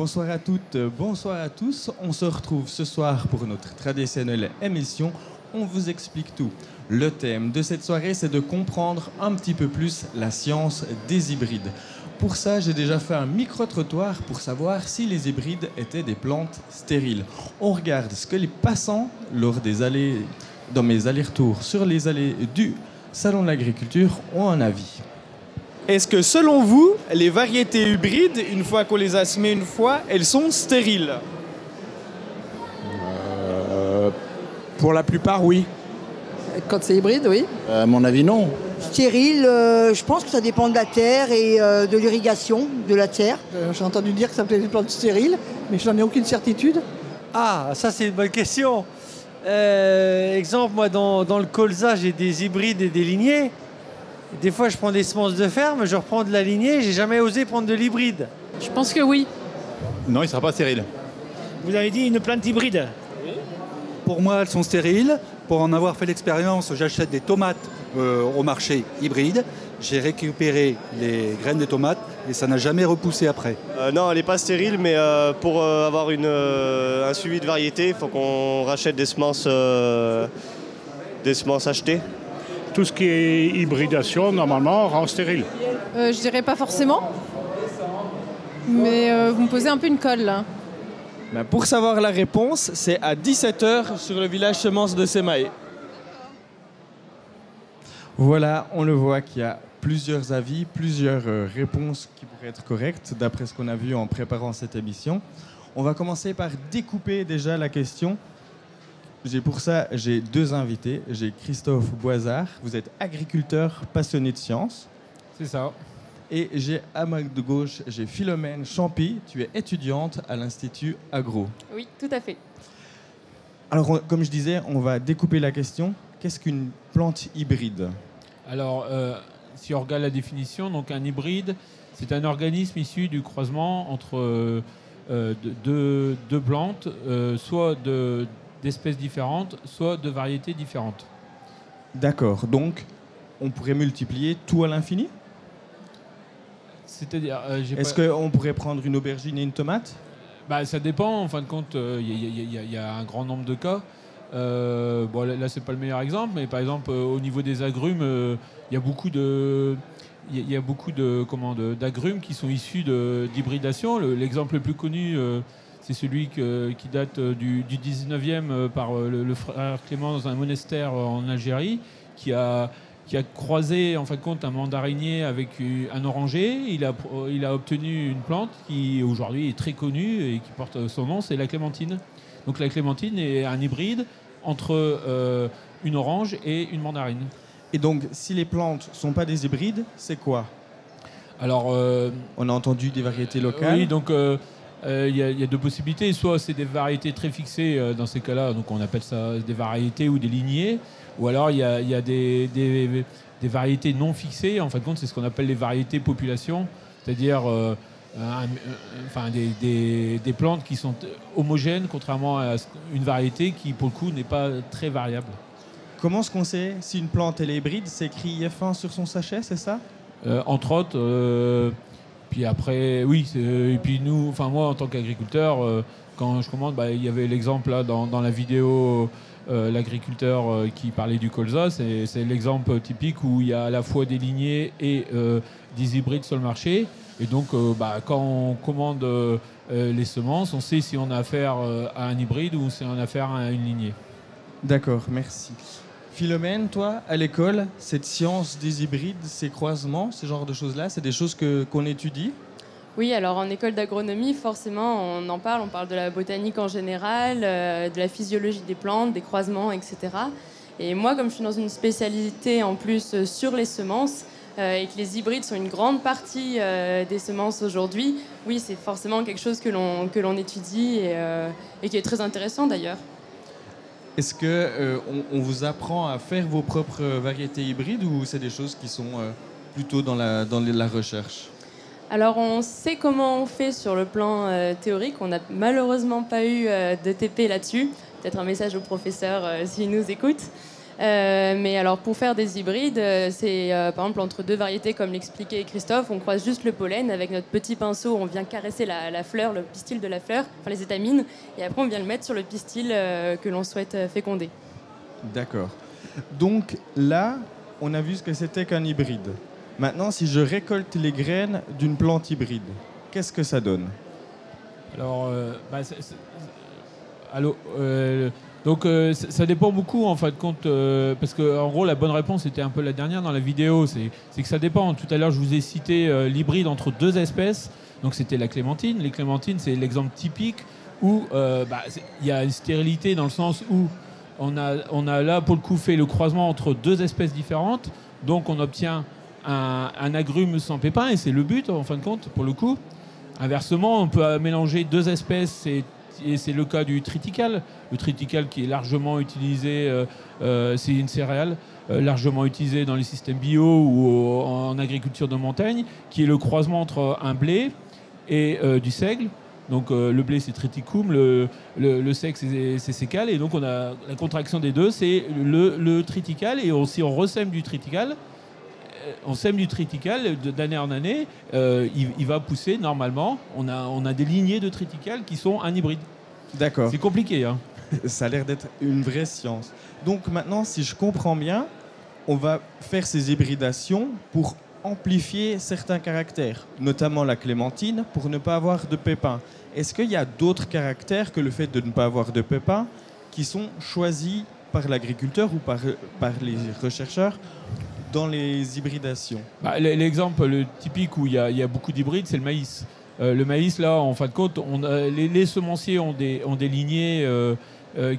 Bonsoir à toutes, bonsoir à tous. On se retrouve ce soir pour notre traditionnelle émission On vous explique tout. Le thème de cette soirée, c'est de comprendre un petit peu plus la science des hybrides. Pour ça, j'ai déjà fait un micro-trottoir pour savoir si les hybrides étaient des plantes stériles. On regarde ce que les passants, dans mes allers-retours sur les allées du Salon de l'Agriculture, ont un avis. Est-ce que, selon vous, les variétés hybrides, une fois qu'on les a semées une fois, elles sont stériles? Pour la plupart, oui. Quand c'est hybride, oui. À mon avis, non. Stérile, je pense que ça dépend de la terre et de l'irrigation de la terre. J'ai entendu dire que ça s'appelait des plantes stériles, mais je n'en ai aucune certitude. Ah, ça c'est une bonne question. Exemple, moi dans le colza, j'ai des hybrides et des lignées. Des fois, je prends des semences de ferme, je reprends de la lignée, j'ai jamais osé prendre de l'hybride. Je pense que oui. Non, il ne sera pas stérile. Vous avez dit une plante hybride? Pour moi, elles sont stériles. Pour en avoir fait l'expérience, j'achète des tomates au marché hybride. J'ai récupéré les graines de tomates et ça n'a jamais repoussé après. Non, elle n'est pas stérile, mais pour avoir un suivi de variété, il faut qu'on rachète des semences achetées. Tout ce qui est hybridation, normalement, rend stérile. Je dirais pas forcément. Mais vous me posez un peu une colle, là. Ben, pour savoir la réponse, c'est à 17h sur le village Semences de Sémaé. Voilà, on le voit qu'il y a plusieurs avis, plusieurs réponses qui pourraient être correctes, d'après ce qu'on a vu en préparant cette émission. On va commencer par découper déjà la question. Pour ça, j'ai deux invités. J'ai Christophe Boisard, vous êtes agriculteur passionné de sciences. C'est ça. Et j'ai à ma gauche, j'ai Philomène Champy, tu es étudiante à l'Institut Agro. Oui, tout à fait. Alors, comme je disais, on va découper la question. Qu'est-ce qu'une plante hybride? Alors, si on regarde la définition, donc un hybride, c'est un organisme issu du croisement entre deux plantes, soit d'espèces différentes, soit de variétés différentes. D'accord. Donc, on pourrait multiplier tout à l'infini? C'est-à-dire... Est-ce qu'on pourrait prendre une aubergine et une tomate? Ça dépend. En fin de compte, il y a un grand nombre de cas. Bon, là, c'est pas le meilleur exemple, mais par exemple, au niveau des agrumes, il y a beaucoup d'agrumes qui sont issus d'hybridation. L'exemple le plus connu, c'est celui qui date du 19e par le frère Clément dans un monastère en Algérie, qui a croisé en fin de compte un mandarinier avec un oranger. Il a obtenu une plante qui aujourd'hui est très connue et qui porte son nom, c'est la clémentine. Donc la clémentine est un hybride entre une orange et une mandarine. Et donc, si les plantes ne sont pas des hybrides, c'est quoi? Alors, on a entendu des variétés locales. Oui, donc il y a deux possibilités. Soit c'est des variétés très fixées, dans ces cas-là, donc on appelle ça des variétés ou des lignées. Ou alors il y a des variétés non fixées. En fin de compte, c'est ce qu'on appelle les variétés population, c'est-à-dire des plantes qui sont homogènes, contrairement à une variété qui, pour le coup, n'est pas très variable. Comment est-ce qu'on sait si une plante elle est hybride? C'est écrit IF1 sur son sachet, c'est ça? Entre autres. Puis après, oui. Et puis nous, moi, en tant qu'agriculteur, quand je commande, il y avait l'exemple là dans la vidéo. L'agriculteur qui parlait du colza, c'est l'exemple typique où il y a à la fois des lignées et des hybrides sur le marché. Et donc, quand on commande les semences, on sait si on a affaire à un hybride ou si on a affaire à une lignée. D'accord, merci. Philomène, toi, à l'école, cette science des hybrides, ces croisements, ce genre de choses-là, c'est des choses qu'on étudie? Oui, alors en école d'agronomie, forcément, on parle de la botanique en général, de la physiologie des plantes, des croisements, etc. Et moi, comme je suis dans une spécialité en plus sur les semences, et que les hybrides sont une grande partie des semences aujourd'hui, oui, c'est forcément quelque chose que l'on étudie et qui est très intéressant d'ailleurs. Est-ce qu'on vous apprend à faire vos propres variétés hybrides ou c'est des choses qui sont plutôt dans la recherche? Alors, on sait comment on fait sur le plan théorique. On n'a malheureusement pas eu de TP là-dessus. Peut-être un message au professeur s'il nous écoute. Mais alors pour faire des hybrides, c'est par exemple entre deux variétés comme l'expliquait Christophe, on croise juste le pollen avec notre petit pinceau, on vient caresser la fleur, le pistil de la fleur, enfin les étamines, et après on vient le mettre sur le pistil que l'on souhaite féconder. D'accord. Donc là, on a vu ce que c'était qu'un hybride. Maintenant, si je récolte les graines d'une plante hybride, qu'est-ce que ça donne? Alors, donc ça dépend beaucoup en fin de compte, parce que en gros la bonne réponse était un peu la dernière dans la vidéo, c'est que ça dépend. Tout à l'heure je vous ai cité l'hybride entre deux espèces, donc c'était la clémentine. Les clémentines c'est l'exemple typique où il y a une stérilité dans le sens où on a là pour le coup fait le croisement entre deux espèces différentes, donc on obtient un agrume sans pépins et c'est le but en fin de compte pour le coup. Inversement, on peut mélanger deux espèces et c'est le cas du triticale. Le triticale qui est largement utilisé, c'est une céréale largement utilisée dans les systèmes bio ou en agriculture de montagne, qui est le croisement entre un blé et du seigle. Donc le blé c'est triticum, le seigle c'est sécale, et donc on a la contraction des deux, c'est le triticale, et si on ressème du triticale, on sème du triticale d'année en année, il va pousser normalement. On a des lignées de triticale qui sont un hybride. D'accord. C'est compliqué, hein. Ça a l'air d'être une vraie science. Donc maintenant, si je comprends bien, on va faire ces hybridations pour amplifier certains caractères, notamment la clémentine, pour ne pas avoir de pépins. Est-ce qu'il y a d'autres caractères que le fait de ne pas avoir de pépins qui sont choisis par l'agriculteur ou par les rechercheurs dans les hybridations? L'exemple typique où il y a beaucoup d'hybrides, c'est le maïs. Le maïs, là, en fin de compte, les semenciers ont des lignées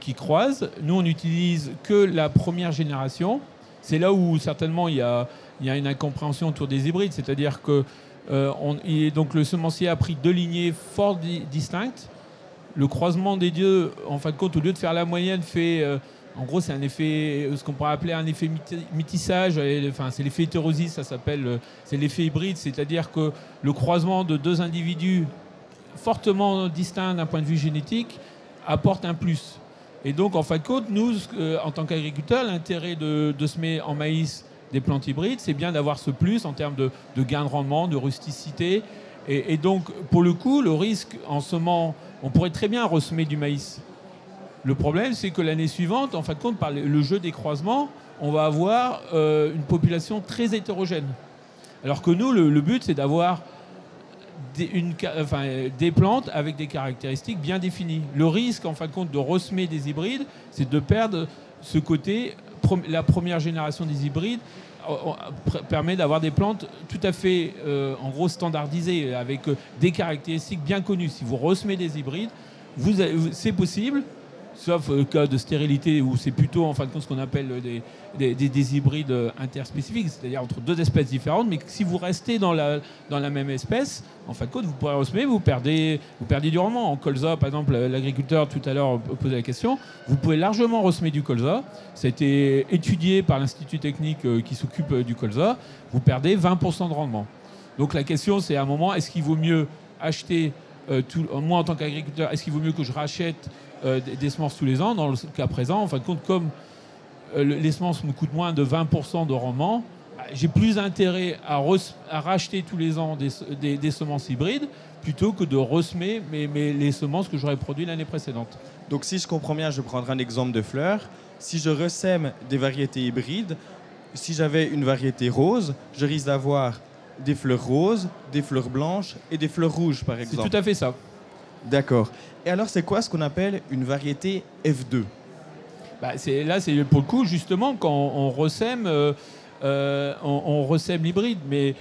qui croisent. Nous, on n'utilise que la première génération. C'est là où, certainement, il y a une incompréhension autour des hybrides. C'est-à-dire que donc, le semencier a pris deux lignées fort distinctes. Le croisement des deux, en fin de compte, au lieu de faire la moyenne, fait... en gros, c'est un effet, ce qu'on pourrait appeler un effet métissage. Enfin, c'est l'effet hétérosis, ça s'appelle. C'est l'effet hybride, c'est-à-dire que le croisement de deux individus fortement distincts d'un point de vue génétique apporte un plus. Et donc, en fin de compte, nous, en tant qu'agriculteurs, l'intérêt de semer en maïs des plantes hybrides, c'est bien d'avoir ce plus en termes de gain de rendement, de rusticité. Et donc, pour le coup, le risque en semant, on pourrait très bien ressemer du maïs. Le problème, c'est que l'année suivante, en fin de compte, par le jeu des croisements, on va avoir une population très hétérogène. Alors que nous, le but, c'est d'avoir des plantes avec des caractéristiques bien définies. Le risque, en fin de compte, de ressemer des hybrides, c'est de perdre ce côté. La première génération des hybrides permet d'avoir des plantes tout à fait, en gros, standardisées, avec des caractéristiques bien connues. Si vous ressemez des hybrides, c'est possible, sauf le cas de stérilité où c'est plutôt en fin de compte ce qu'on appelle des hybrides interspécifiques, c'est-à-dire entre deux espèces différentes, mais si vous restez dans la même espèce, en fin de compte, vous pourrez ressemer, vous perdez du rendement. En colza, par exemple, l'agriculteur tout à l'heure posait la question, vous pouvez largement ressemer du colza, ça a été étudié par l'Institut technique qui s'occupe du colza, vous perdez 20% de rendement. Donc la question c'est à un moment, est-ce qu'il vaut mieux acheter, moi en tant qu'agriculteur, est-ce qu'il vaut mieux que je rachète des semences tous les ans? Dans le cas présent, en fin de compte, comme les semences me coûtent moins de 20% de rendement, j'ai plus intérêt à racheter tous les ans des semences hybrides plutôt que de ressemer les semences que j'aurais produites l'année précédente. Donc si je comprends bien, je vais prendre un exemple de fleurs. Si je ressème des variétés hybrides, si j'avais une variété rose, je risque d'avoir des fleurs roses, des fleurs blanches et des fleurs rouges, par exemple. C'est tout à fait ça. D'accord. Et alors, c'est quoi ce qu'on appelle une variété F2? Là, c'est pour le coup, justement, quand on ressème, on ressème l'hybride. Mais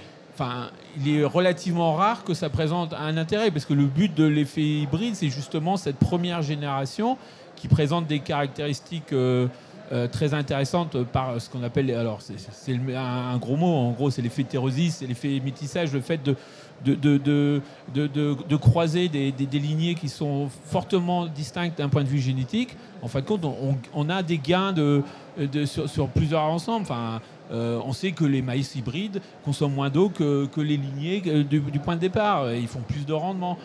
il est relativement rare que ça présente un intérêt, parce que le but de l'effet hybride, c'est justement cette première génération qui présente des caractéristiques très intéressantes par ce qu'on appelle... Alors, c'est un gros mot. En gros, c'est l'effet hétérosis, c'est l'effet métissage, le fait de croiser des lignées qui sont fortement distinctes d'un point de vue génétique. En fin de compte, on a des gains sur plusieurs ensembles. On sait que les maïs hybrides consomment moins d'eau que les lignées du point de départ. Ils font plus de rendement.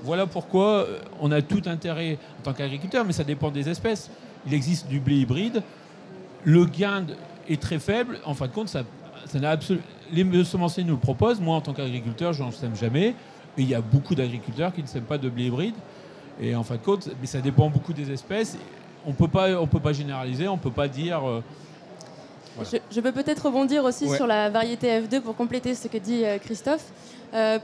Voilà pourquoi on a tout intérêt en tant qu'agriculteur, mais ça dépend des espèces. Il existe du blé hybride. le gain est très faible. En fin de compte, les semenciers nous le proposent. Moi, en tant qu'agriculteur, je n'en sème jamais. Et il y a beaucoup d'agriculteurs qui ne sèment pas de blé hybride. Et en fin de compte, mais ça dépend beaucoup des espèces. On peut pas généraliser, on ne peut pas dire... Voilà. Je peux peut-être rebondir aussi sur la variété F2 pour compléter ce que dit Christophe.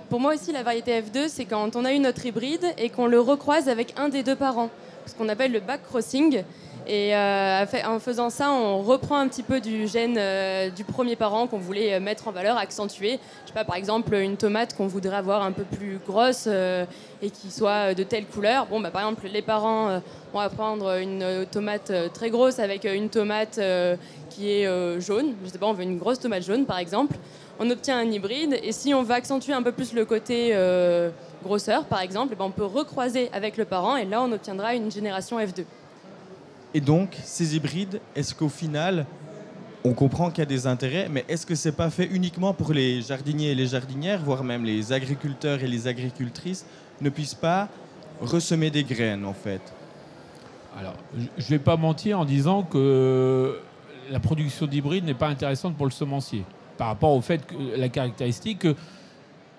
Pour moi aussi, la variété F2, c'est quand on a eu notre hybride et qu'on le recroise avec un des deux parents, ce qu'on appelle le back-crossing. Et en faisant ça, on reprend un petit peu du gène du premier parent qu'on voulait mettre en valeur, accentuer. Je sais pas, par exemple, une tomate qu'on voudrait avoir un peu plus grosse et qui soit de telle couleur. Bon, par exemple, les parents vont prendre une tomate très grosse avec une tomate qui est jaune. Je sais pas, on veut une grosse tomate jaune, par exemple. On obtient un hybride. Et si on veut accentuer un peu plus le côté grosseur, par exemple, on peut recroiser avec le parent et là, on obtiendra une génération F2. Et donc, ces hybrides, est-ce qu'au final, on comprend qu'il y a des intérêts, mais est-ce que c'est pas fait uniquement pour les jardiniers et les jardinières, voire même les agriculteurs et les agricultrices, ne puissent pas ressemer des graines, en fait? Alors, je ne vais pas mentir en disant que la production d'hybrides n'est pas intéressante pour le semencier, par rapport au fait que la caractéristique...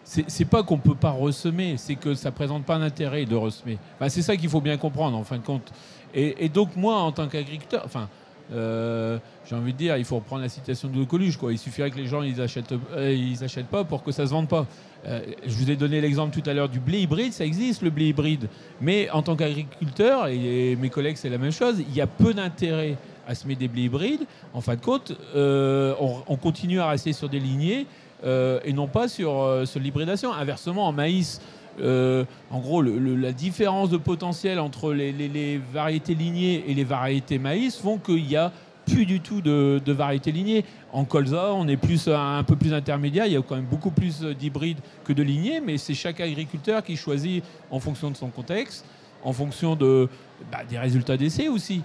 C'est pas qu'on ne peut pas ressemer, c'est que ça ne présente pas d'intérêt de ressemer. C'est ça qu'il faut bien comprendre, en fin de compte. Et donc, moi, en tant qu'agriculteur, j'ai envie de dire, il faut reprendre la citation de Coluche, quoi. Il suffirait que les gens ils achètent pas pour que ça ne se vende pas. Je vous ai donné l'exemple tout à l'heure du blé hybride, ça existe le blé hybride. Mais en tant qu'agriculteur, et mes collègues, c'est la même chose, il y a peu d'intérêt à semer des blés hybrides. En fin de compte, on continue à rester sur des lignées et non pas sur l'hybridation. Inversement, en maïs, en gros, la différence de potentiel entre les variétés lignées et les variétés maïs font qu'il n'y a plus du tout de variétés lignées. En colza, on est un peu plus intermédiaire. Il y a quand même beaucoup plus d'hybrides que de lignées, mais c'est chaque agriculteur qui choisit en fonction de son contexte, en fonction des résultats d'essai aussi.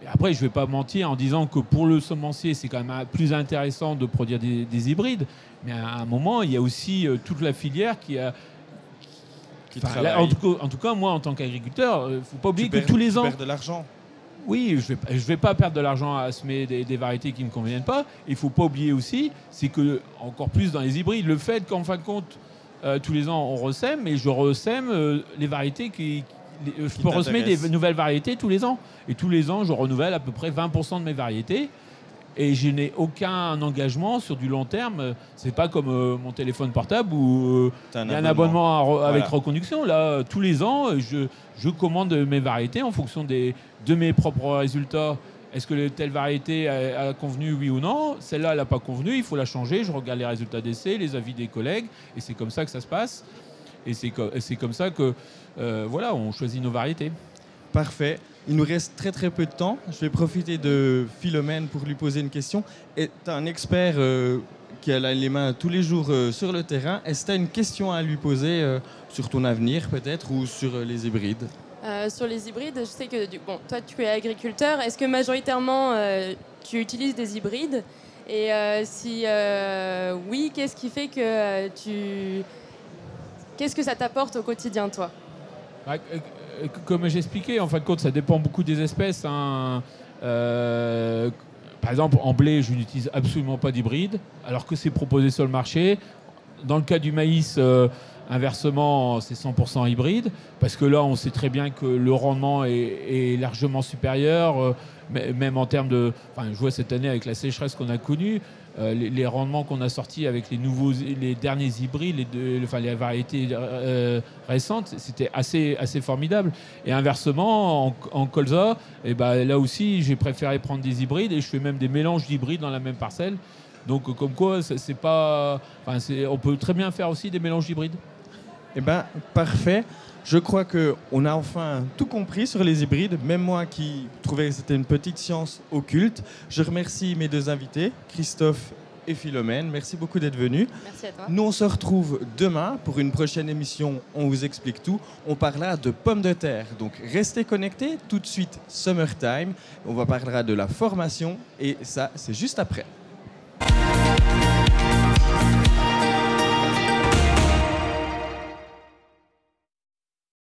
Et après, je ne vais pas mentir en disant que pour le semencier, c'est quand même plus intéressant de produire des hybrides. Mais à un moment, il y a aussi toute la filière qui a... en tout cas, moi, en tant qu'agriculteur, il ne faut pas oublier que tous les ans... Tu perds de l'argent. Oui, je vais pas perdre de l'argent à semer des variétés qui ne me conviennent pas. Il ne faut pas oublier aussi, c'est que, encore plus dans les hybrides, le fait qu'en fin de compte, tous les ans, on ressème, mais je ressème les variétés je peux ressemer des nouvelles variétés tous les ans. Et tous les ans, je renouvelle à peu près 20% de mes variétés. Et je n'ai aucun engagement sur du long terme. C'est pas comme mon téléphone portable où il y a un abonnement avec reconduction. Là, tous les ans, je commande mes variétés en fonction de mes propres résultats. Est-ce que telle variété a convenu, oui ou non? Celle-là, elle n'a pas convenu, il faut la changer. Je regarde les résultats d'essai, les avis des collègues. Et c'est comme ça que ça se passe. Et c'est comme ça que on choisit nos variétés. Parfait. Il nous reste très très peu de temps. Je vais profiter de Philomène pour lui poser une question. Tu es un expert qui a les mains tous les jours sur le terrain. Est-ce que tu as une question à lui poser sur ton avenir peut-être ou sur les hybrides? Sur les hybrides, je sais que toi tu es agriculteur. Est-ce que majoritairement tu utilises des hybrides? Et si oui, qu'est-ce qui fait que Qu'est-ce que ça t'apporte au quotidien, toi? Comme j'expliquais, en fin de compte, ça dépend beaucoup des espèces. Par exemple, en blé, je n'utilise absolument pas d'hybride, alors que c'est proposé sur le marché. Dans le cas du maïs, inversement, c'est 100% hybride, parce que là, on sait très bien que le rendement est largement supérieur, même en termes de... je vois cette année avec la sécheresse qu'on a connue, les rendements qu'on a sortis avec les derniers hybrides, les variétés récentes, c'était assez formidable. Et inversement, en colza, là aussi, j'ai préféré prendre des hybrides et je fais même des mélanges d'hybrides dans la même parcelle. Donc, comme quoi, c'est pas... on peut très bien faire aussi des mélanges hybrides. Parfait. Je crois qu'on a enfin tout compris sur les hybrides, même moi qui trouvais que c'était une petite science occulte. Je remercie mes deux invités, Christophe et Philomène. Merci beaucoup d'être venus. Merci à toi. Nous, on se retrouve demain pour une prochaine émission. On vous explique tout. On parlera de pommes de terre. Donc, restez connectés. Tout de suite, Summertime. On parlera de la formation et ça, c'est juste après.